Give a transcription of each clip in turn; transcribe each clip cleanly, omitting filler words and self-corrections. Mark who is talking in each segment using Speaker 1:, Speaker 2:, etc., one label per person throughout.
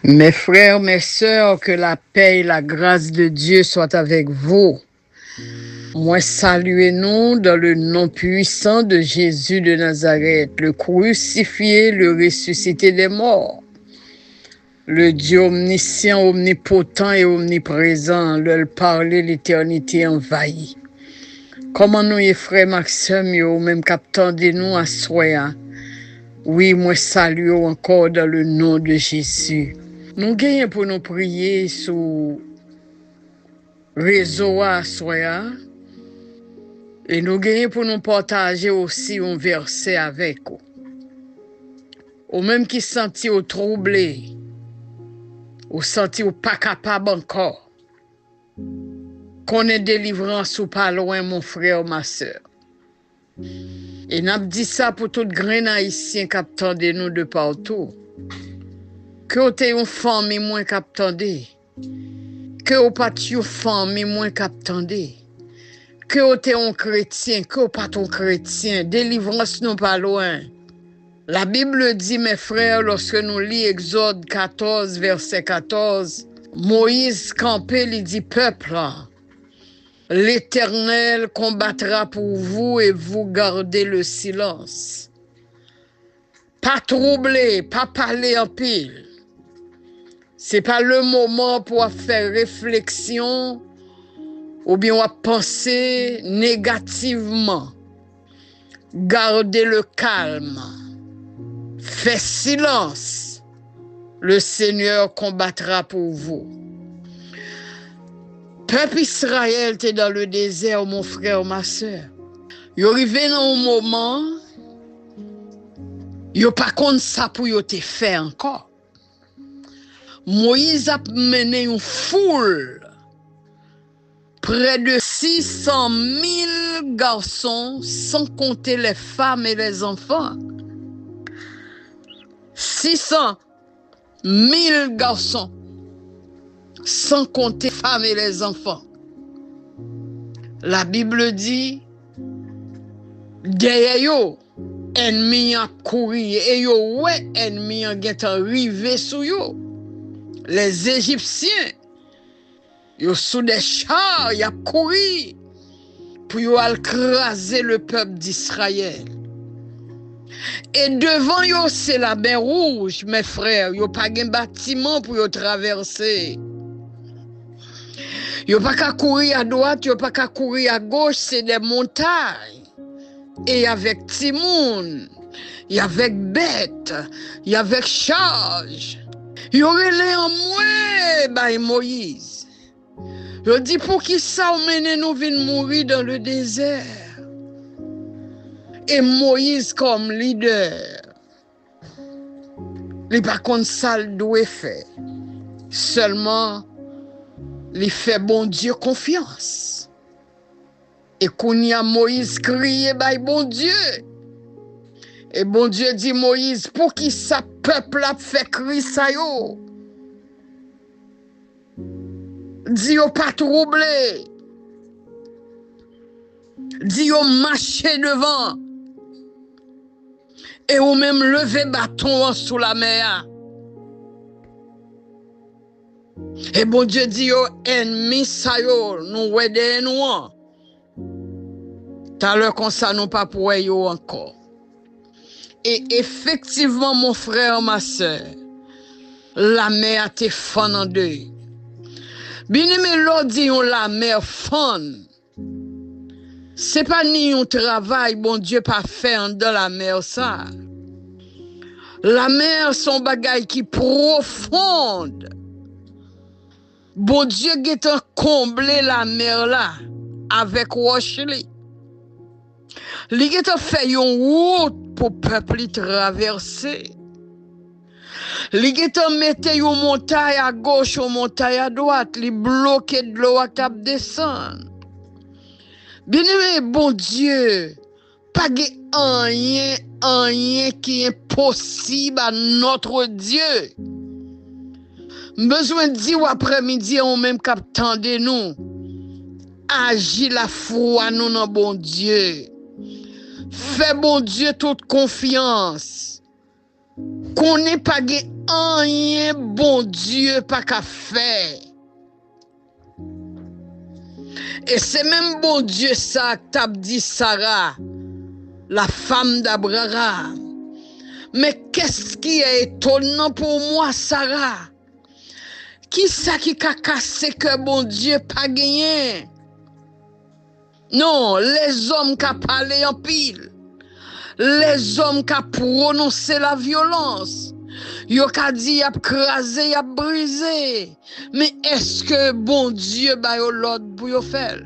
Speaker 1: Mes frères, mes sœurs, que la paix et la grâce de Dieu soient avec vous. Moi, saluez-nous dans le nom puissant de Jésus de Nazareth, le crucifié, le ressuscité des morts. Le Dieu omniscient, omnipotent et omniprésent, le parler l'éternité envahie. Comment nous, frères Maxime, ou même captant de nous à soya. Oui, moi, salue encore dans le nom de Jésus. Nous gagnons pour nous prier sur réseau à soya. Et nous gagnons pour nous partager aussi un verset avec vous. Ou même qui senti au troublé, ou senti au pas capable encore. Qu'on ait délivrance ou pas loin, mon frère, ma soeur. Et n'a dit ça pour tout grain haïtien qui attendent nous de partout. Que vous ayez une famille moins qu'attendez. Que vous pas une famille moins qu'attendez. Que vous ayez un chrétien, que vous pas un chrétien. Délivrance nous pas loin. La Bible dit, mes frères, lorsque nous lisons Exode 14, verset 14, Moïse campé, il dit, peuple, l'Éternel combattra pour vous et vous gardez le silence. Pas troubler, pas parler en pile. C'est pas le moment pour faire réflexion ou bien penser négativement. Gardez le calme. Faites silence. Le Seigneur combattra pour vous. Peuple Israël était dans le désert, mon frère, ma soeur. Il arrivé dans un moment, il n'y a pas contre ça pour te faire encore. Moïse a mené une foule, près de 600 000 garçons, sans compter les femmes et les enfants. 600 000 garçons, sans compter les femmes et les enfants. La Bible dit, derrière yo, ennemi a couru et yo ouais ennemi a arrivé sur yo. Les Égyptiens, yo sous des chars, y a couru pour yo écraser le peuple d'Israël. Et devant yo, c'est la mer rouge, mes frères. Yo pas de bâtiment pour yo traverser. Yo pas qu'à courir à droite, yo pas qu'à courir à gauche, c'est des montagnes. Et avec Timoun, y avec bête, y avec charge. Yo relé en moi, by Moïse. Yo dit pour qui ça ou mène nous vin mourir dans le désert. Et Moïse comme leader, il pas contre ça le doit faire. Seulement, il fait bon Dieu confiance. Et quand y a Moïse crié, by bon Dieu. Et bon Dieu dit Moïse, pour qui ça peuple a fait crier ça yo? Dis yo pas troublé. Dis yo marcher devant. Et ou même lever bâton sous la mer. Et bon Dieu dit yo ennemi sa yo, nous wede nous. T'as l'heure comme ça nous pas pour yo encore. Et effectivement mon frère, ma soeur, la mer a été fondue en deux. Bien-aimé, l'on dit la mer fond. C'est pas ni un travail, bon Dieu, pas fait dans la mer ça. La mer, son bagage qui profonde. Bon Dieu, qui a comblé la mer là, avec roche li. Li qui a fait une route pour peuple traverser. Li qui a mis une montagne à gauche, une montagne à droite, li bloqué de l'eau à table descendre. Bien-aimé, bon Dieu, pas rien qui est possible à notre Dieu. Besoin de dire après-midi, on même qu'attendez nous. Agis la foi nous dans bon Dieu. Fais bon Dieu toute confiance. Qu'on n'est pas rien bon Dieu pas qu'à faire. Et c'est même bon Dieu ça t'a dit Sarah, la femme d'Abraham. Mais qu'est-ce qui est étonnant pour moi, Sarah? Qui ça qui a cassé que bon Dieu pas gagné? Non, les hommes qui ont parlé en pile. Les hommes qui ont prononcé la violence. Yo ka dit y a crasé, y a brisé. Mais est-ce que bon Dieu ba yo l'ordre pour yo faire?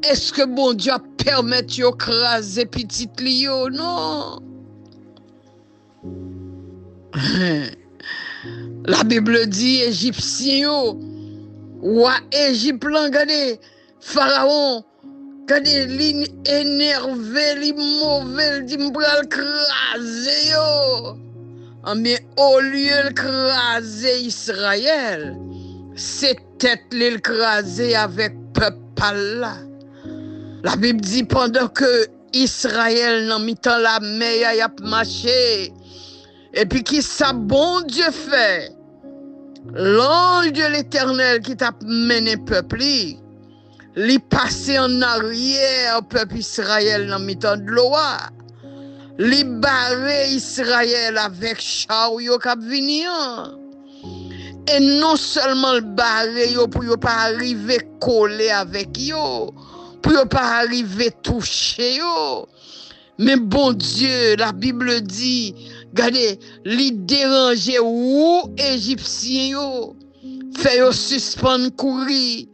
Speaker 1: Est-ce que bon Dieu a permis yo craser petit li yo? Non. La Bible dit Égyptien yo, roi Égypte lan gade Pharaon, gade li énervé, li mauvais, li dit m'pral craser yo. Mais au lieu de craser Israël, c'est tête le craser avec peuple là. La Bible dit pendant que Israël dans mi-temps la mer y a marché. Et puis qui ça bon Dieu fait? L'ange de l'Éternel qui t'a mené peuple, li passé en arrière peuple Israël dans mi-temps de l'eau. Li barre Israël avec chariot k'ap vini an. Et non seulement le barre yo pour yo pas arriver coller avec yo, pour yo pas arriver toucher yo. Mais bon Dieu, la Bible dit, regardez, li déranger ou Égyptien yo, fait yo suspendre courir,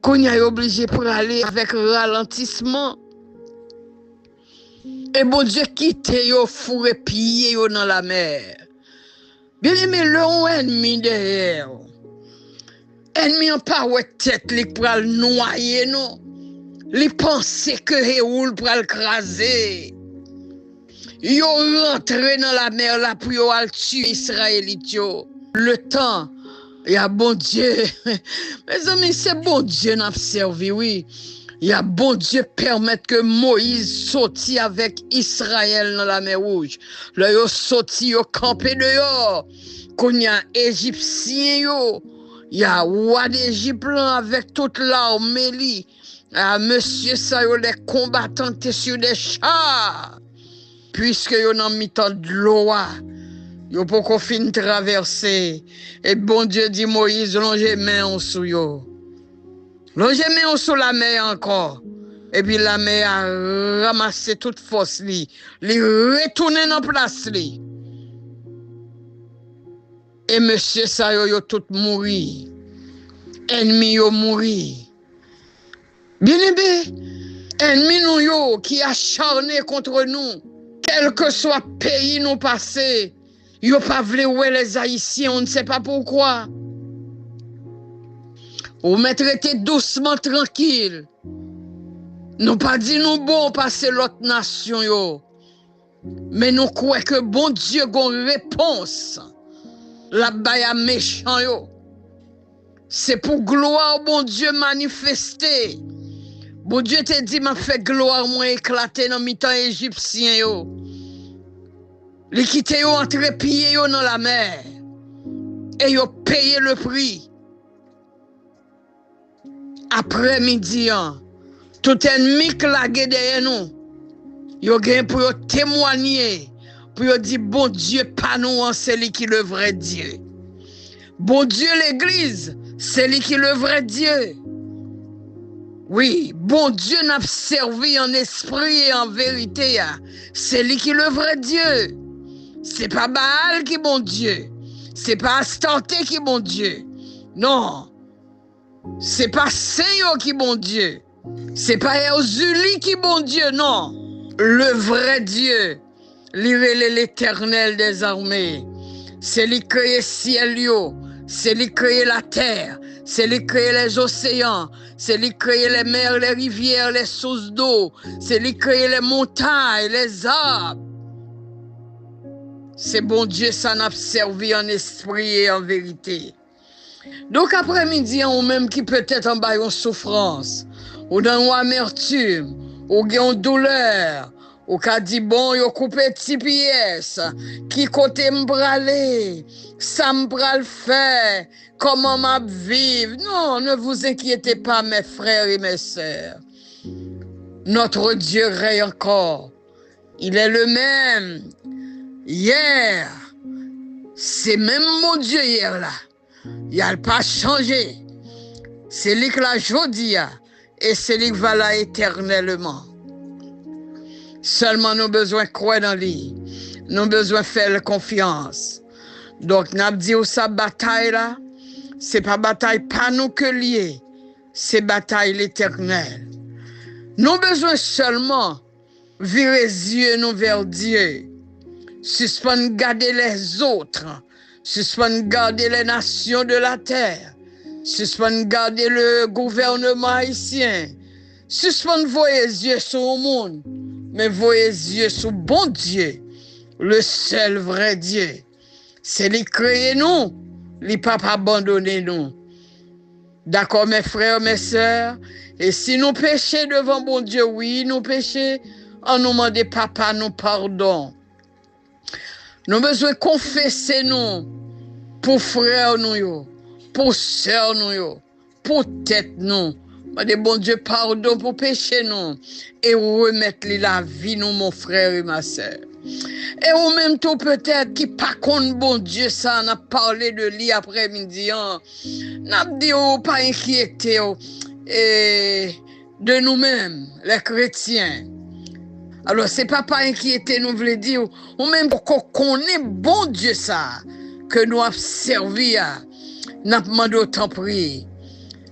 Speaker 1: qu'on y a obligé pour aller avec ralentissement. Et bon Dieu quitte yo fourré pied yo dans la mer. Bien aimé, le ennemi derrière. Ennemi en pas ouais tête li pral noyer non. Li pense que Héoul pral craser. Yo rentré dans la mer là pour yo al tuer Israélite yo. Le temps, il y a bon Dieu. Mes amis, c'est bon Dieu n'a servi oui. Il y a bon Dieu permettre que Moïse sorti avec Israël dans la mer Rouge. Là, yo sorti, yo campé dehors. Qu'on y a Égyptien yo. Il y a roi d'Égypte avec toute l'armée li. Ah, monsieur ça yo les combattants qui sur des chars. Puisque yo dans mi-temps de l'eau. Yo pour qu'on fin traverser. Et bon Dieu dit Moïse, longez main en sous yo. Longez main sous la mer encore. Et puis la mer a ramassé toute force li. Li retourné dans place li. Et monsieur ça yo tout mouri. Ennemi yo mouri. Bien aimé, ennemi nous yo qui acharné contre nous. Quel que soit pays nous passé, yo pas vle ouais les Haïtiens, on ne sait pas pourquoi. Ou mettre doucement tranquille. Nous pas dit nous bon passer l'autre nation yo. Mais nous croyons que bon Dieu a une réponse. La baya méchant yo. C'est pour gloire bon Dieu manifester. Bon Dieu te dit m'a fait gloire moi éclater dans mi-temps égyptien yo. Li kite yo entre pieds yo dans la mer. Et yo payé le prix. Après-midi, tout ennemi qui l'a derrière nous, yo gen pour yo témoigner, pour yo dire bon Dieu pas nous, c'est lui qui le vrai Dieu. Bon Dieu l'église, c'est lui qui le vrai Dieu. Oui, bon Dieu n'a servi en esprit et en vérité, c'est lui qui le vrai Dieu. C'est pas Baal qui bon Dieu. C'est pas Astarte qui bon Dieu. Non. C'est pas Saint qui bon Dieu. C'est pas Erzuli qui bon Dieu, non. Le vrai Dieu, l'Éternel des armées. C'est lui qui créé ciel yo, c'est lui qui créé la terre, c'est lui qui créé les océans, c'est lui qui créé les mers, les rivières, les sources d'eau, c'est lui qui créé les montagnes, les arbres. C'est bon Dieu, ça n'a servi en esprit et en vérité. Donc après-midi, on même qui peut-être en bas en souffrance, ou dans une amertume, ou une douleur, Ou ka di bon, yo coupe ti pièce, qui côté m'bralé, ça m'bral fait, comment m'a vivre. Non, ne vous inquiétez pas, mes frères et mes sœurs. Notre Dieu règne encore. Il est le même. Hier, c'est même mon Dieu hier là. Il n'a pas changé. C'est lui que la jodi et c'est lui qui va là éternellement. Seulement nous besoin croire dans lui. Nous besoin faire confiance. Donc n'a dit sa bataille là, c'est pas bataille pas nous que lié, c'est bataille l'éternel. Nous besoin seulement virer les yeux nous vers Dieu. Suspendre garder les autres, suspendre garder les nations de la terre, suspendre garder le gouvernement haïtien, suspendre vos yeux sur le monde, mais vos yeux sur bon Dieu, le seul vrai Dieu. C'est lui créé nous, lui pas abandonner nous. D'accord, mes frères, mes sœurs, et si nous péchons devant bon Dieu, oui, nous péchons, on nous demande papa nous pardon. Nous besoin confesser nous pour frères nous, pour sœurs nous, pour tête nous. Mais bon Dieu pardon pour péché nous et remettre la vie nous mon frère et ma sœur. Et ou même tout peut-être qui pas contre bon Dieu ça on a parlé de lui après-midi n'a dit pas inquiéter et de nous-mêmes les chrétiens. Alors c'est pas inquiéter nous veut dire ou même pour qu'on connaît bon Dieu ça que nous avons servi n'a demandé autant prier.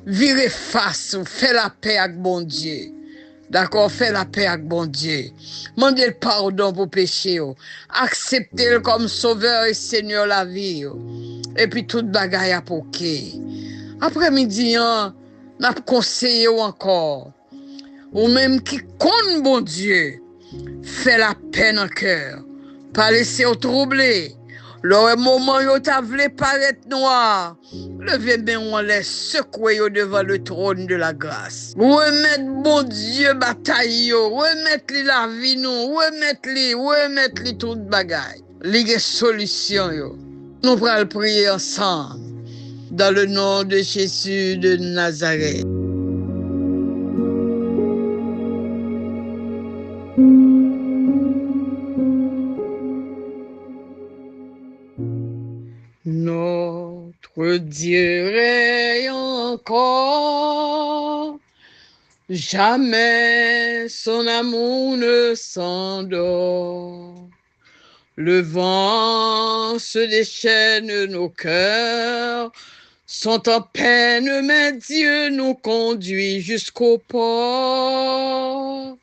Speaker 1: Virez face, fais la paix avec bon Dieu. D'accord, fais la paix avec bon Dieu. Mandez le pardon pour péché. Acceptez-le comme sauveur et Seigneur la vie. Et puis toute bagaille à poquer. Après-midi, n'a conseillé encore. Ou même qui compte bon Dieu, fais la paix dans le cœur. Pas laisser au troubler. Le moment où tu voulu paraître noir, levez bien on laisse secouer devant le trône de la grâce. Remettre bon Dieu bataille, remettre la vie nous, remettre toute bagaille. Les solutions. Nous allons prier ensemble dans le nom de Jésus de Nazareth. Notre Dieu règne encore, jamais son amour ne s'endort. Le vent se déchaîne, nos cœurs sont en peine, mais Dieu nous conduit jusqu'au port.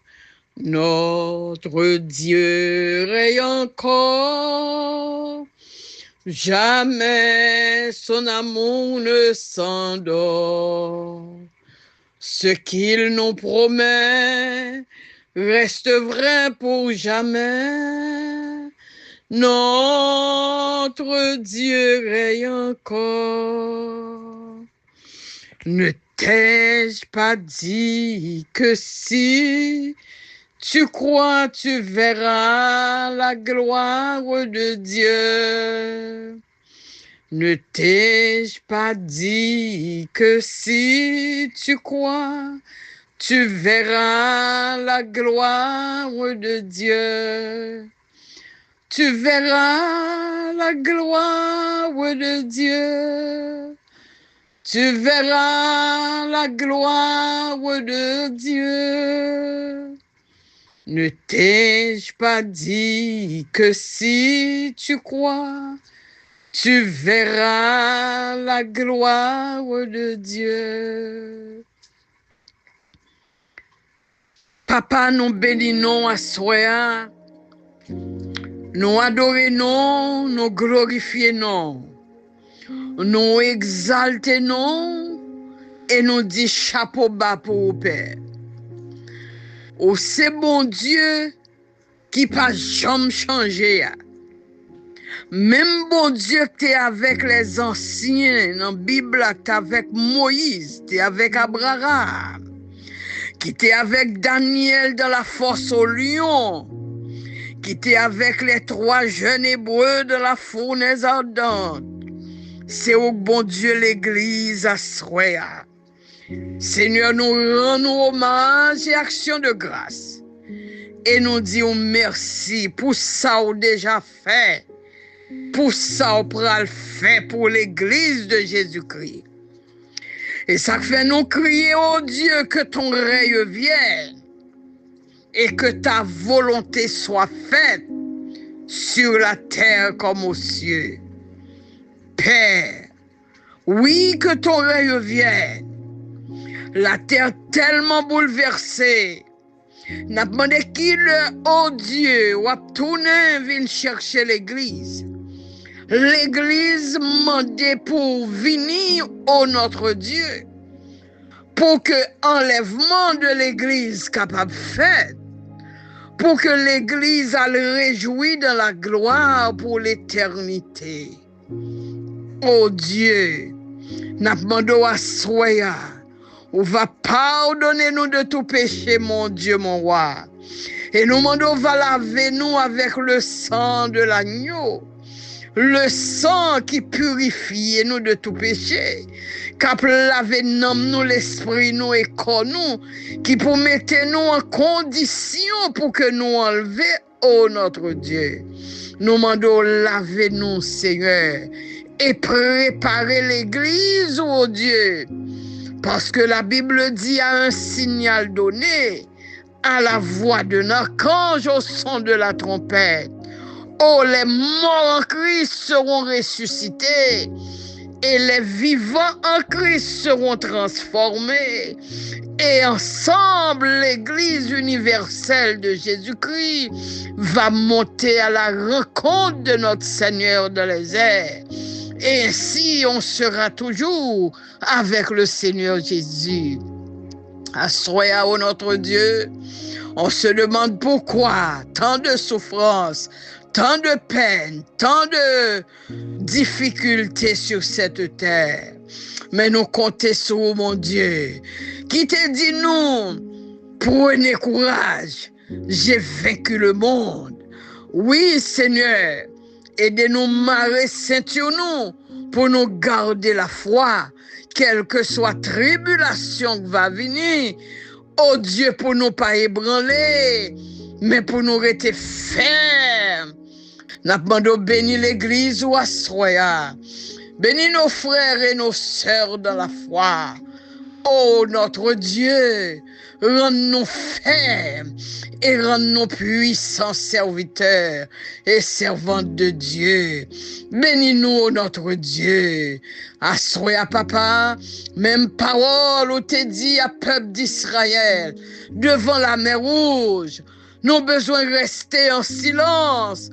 Speaker 1: Notre Dieu règne encore, jamais son amour ne s'endort. Ce qu'il nous promet reste vrai pour jamais. Notre Dieu règne encore. Ne t'ai-je pas dit que si tu crois, tu verras la gloire de Dieu. Ne t'ai-je pas dit que si tu crois, tu verras la gloire de Dieu. Tu verras la gloire de Dieu. Tu verras la gloire de Dieu. Ne t'ai-je pas dit que si tu crois, tu verras la gloire de Dieu. Papa, nous bénissons à soi, nous adorons, nous glorifions, nous exaltons et nous disons chapeau bas pour le Père. Oh, c'est bon Dieu qui pas jamais changé. Même bon Dieu qui est avec les anciens dans la Bible, qui est avec Moïse, qui est avec Abraham, qui était avec Daniel dans la fosse au lion, qui était avec les 3 jeunes Hébreux de la fournaise ardente. C'est au bon Dieu l'église à Soya. Seigneur, nous rendons hommage et action de grâce. Et nous disons merci pour ça qu'on déjà fait. Pour ça qu'on pourra le faire pour l'église de Jésus-Christ. Et ça fait nous crier, oh Dieu, que ton règne vienne. Et que ta volonté soit faite sur la terre comme aux cieux. Père, oui, que ton règne vienne. La terre tellement bouleversée. N'a demandé qui le, oh Dieu, ou a tourné, vient chercher l'église. L'église demandait pour venir au notre Dieu. Pour que l'enlèvement de l'église capable fait. Pour que l'église a le réjouir dans la gloire pour l'éternité. Oh Dieu, n'a demandé à Soya, ou va pardonner nous de tout péché, mon Dieu, mon roi. Et nous demandons, va laver nous avec le sang de l'agneau. Le sang qui purifie nous de tout péché. Qui laver nous l'esprit, nous et corps nous. Qui pour mettre nous en condition pour que nous enlever, oh notre Dieu. Nous demandons, laver nous, Seigneur. Et préparer l'église, oh Dieu. Parce que la Bible dit à un signal donné, à la voix d'un archange au son de la trompette. Oh, les morts en Christ seront ressuscités et les vivants en Christ seront transformés. Et ensemble, l'Église universelle de Jésus-Christ va monter à la rencontre de notre Seigneur dans les airs. Et ainsi, on sera toujours avec le Seigneur Jésus. Assoya, ô notre Dieu, on se demande pourquoi tant de souffrances, tant de peines, tant de difficultés sur cette terre. Mais nous comptons sur mon Dieu, qui te dit nous, prenez courage, j'ai vaincu le monde. Oui, Seigneur, aidez-nous marrer ceinture nous pour nous garder la foi, quelle que soit tribulation qui va venir. Oh Dieu, pour nous pas ébranler, mais pour nous rester fermes. Nous demandons bénir l'église ou Assoya. Bénis nos frères et nos sœurs dans la foi. Oh notre Dieu, rends-nous fermes et rends-nous puissants serviteurs et servantes de Dieu. Bénis-nous, notre Dieu. Assoya, papa, même parole où t'es dit à peuple d'Israël devant la mer Rouge. Nous avons besoin de rester en silence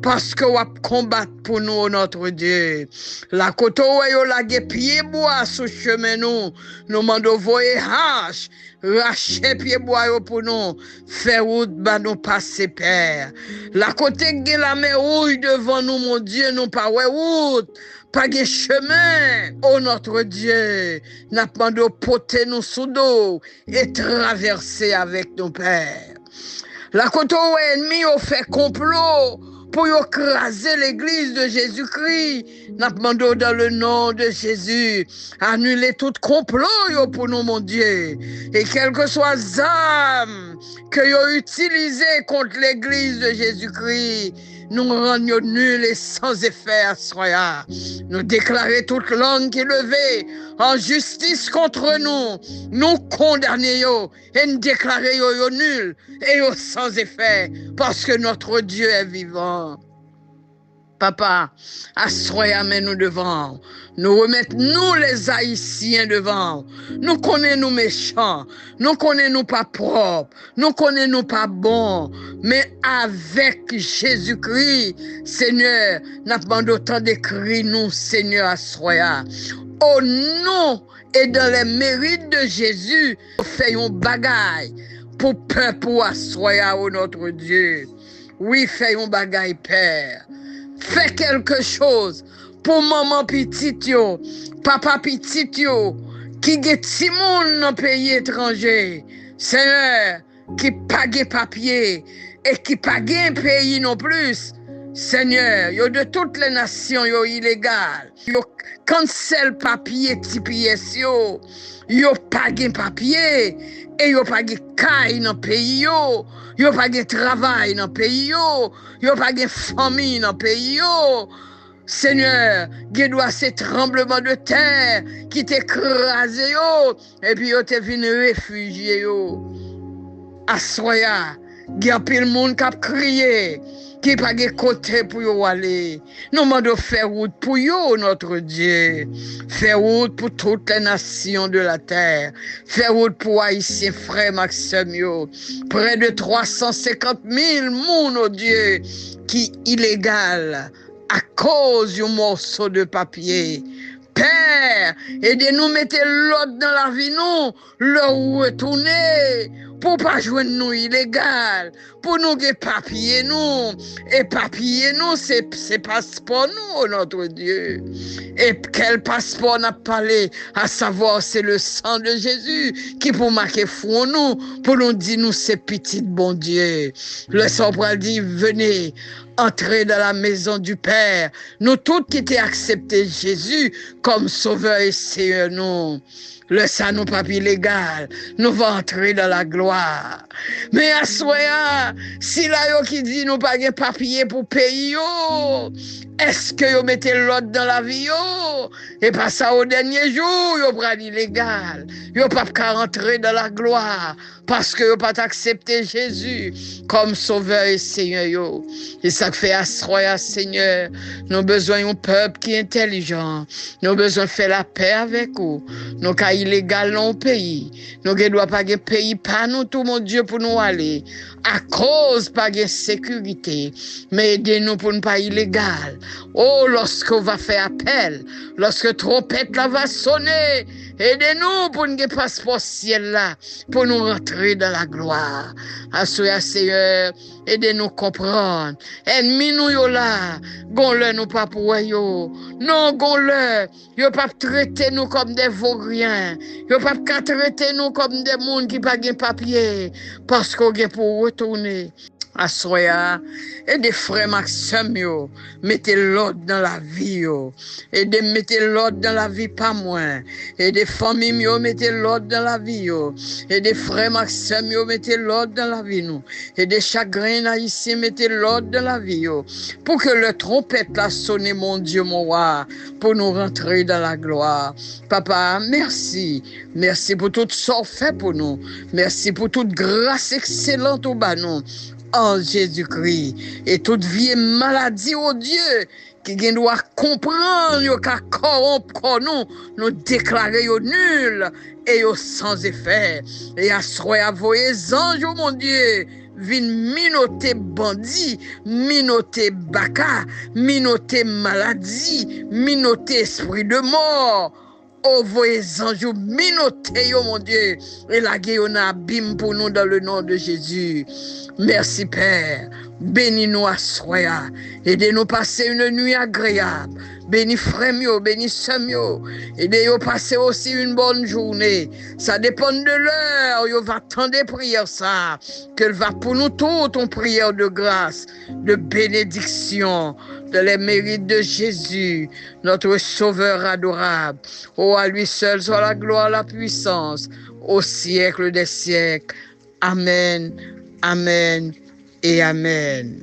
Speaker 1: parce que nous combattre pour nous, notre Dieu. La côte où la pied bois sous chemin nous demandons voyer hache, racher pied bois pour nous, faire route bah nous passer père. La côté de la mer Rouge devant nous, mon Dieu, nous pas route. Pas de chemin, oh notre Dieu, n'a pas de porter nous sous d'eau et traverser avec nos pères. La côte où ennemi ont fait complot pour écraser l'église de Jésus-Christ. Nous demandons dans le nom de Jésus, annuler tout complot pour nous, mon Dieu. Et quelles que soient les armes que vous ont utilisées contre l'église de Jésus-Christ, nous rendons nuls et sans effet à Soya. Nous déclarer toute langue qui est levée en justice contre nous. Nous condamner et nous déclarer nuls et sans effet parce que notre Dieu est vivant. Papa, Assoya, mais nous devant. Nous remettons nous les Haïtiens devant. Nous connaissons nous méchants. Nous connaissons nous pas propres. Nous connaissons nous pas bons. Mais avec Jésus-Christ, Seigneur, nous avons autant d'écrits nous, Seigneur, Assoya. Au nom et dans les mérites de Jésus, nous faisons bagaille pour peuple Assoya, oh notre Dieu. Oui, faisons bagaille, Père. Fais quelque chose pour maman petite yo, papa petite yo, qui get ti moun dans pays étranger. Seigneur, qui pague papier et qui pas gain pays non plus. Seigneur, yo de toutes les nations yo illégal. Yo cancel papier ti pièce yo pas gain papier et yo pas gain caille dans pays yo pas gain travail dans pays yo pas gain famille dans pays yo. Seigneur, il doit ces tremblements de terre qui t'écrasent et puis yo te venu réfugier yo. Assoya, il y a pile monde qui a crié, qui pas de côté pour yo aller. Nous demandons faire route pour yo, notre Dieu. Faire route pour toutes les nations de la terre. Faire route pour Haïtiens, frères Maxime yo. Près de 350 000 moun, oh Dieu, qui illégal à cause d'un morceau de papier. Père, aidez-nous mettre l'ordre dans la vie, nous, le retourner, pour pas jouer nous illégal, pour nous que papier nous, et papier nous, c'est passeport nous, notre Dieu. Et quel passeport n'a parlé, à savoir c'est le sang de Jésus, qui pour marquer front nous, pour nous dire nous c'est petit bon Dieu. Le Saint-Paul dit, venez, entrez dans la maison du Père. Nous tous qui t'ai accepté Jésus comme sauveur et Seigneur nous. Le sang nous pas illégal, nous va entrer dans la gloire. Mais à soya, si là yo qui dit nous pas de papier pour payer yo, est-ce que yo mettez l'ordre dans la vie yo? Et pas ça au dernier jour, yo pral illégal. Yo pas qu'à rentrer dans la gloire parce que yo pas accepté Jésus comme sauveur et Seigneur yo. Et ça fait à soya, Seigneur, nous besoin d'un peuple qui est intelligent. Nous besoin de faire la paix avec vous. Nous cas illégal dans le pays. Nous ne doit pas de pays pas nous tout mon Dieu pour nous aller. À cause pas de sécurité. Mais aidez-nous pour ne pas illégal. Oh, lorsqu'on va faire appel, lorsque trompette là va sonner, aidez-nous pour ne passeport ciel là, pour nous rentrer dans la gloire. Assoya Seigneur, aidez-nous comprendre. Ennemi nous yo là, gon-le nous pas pour yo. Non, gon-le, yo pas traiter nous comme des vauriens. Yo pas traiter nous comme des monde qui pas de papier parce qu'on est pour retourner. Assoya, et des frères Maxime yo, mettez l'ordre dans la vie yo, et de mettez l'ordre dans la vie pas moins, et des familles yo, mettez l'ordre dans la vie yo, et des frères Maxime yo, mettez l'ordre dans la vie nous, et des chagrins haïtiens, mettez l'ordre dans la vie yo, pour que le trompette la sonne mon Dieu mon roi, pour nous rentrer dans la gloire. Papa, merci, merci pour tout ce fait pour nous, merci pour toute grâce excellente au bas nous. En Jésus-Christ. Et toute vie et maladie, oh Dieu, qui doit comprendre, yo ka corrompre nous déclarer yo nul et yo sans effet. Et à soya voyez ange, oh mon Dieu, vin minoter bandit, minoter baka, minoter maladie, minoter esprit de mort. Oh, voyez anges, minotez, yo mon Dieu, et la guérison abîme pour nous dans le nom de Jésus. Merci Père, bénis-nous à soya, aidez-nous passer une nuit agréable. Bénis frère mio, bénis sœur mio, aidez-nous passer aussi une bonne journée. Ça dépend de l'heure, yo va tant de prières ça, qu'elle va pour nous toutes en prière de grâce, de bénédiction, de les mérites de Jésus, notre Sauveur adorable. Oh, à lui seul soit la gloire, la puissance, au siècle des siècles. Amen, amen et amen.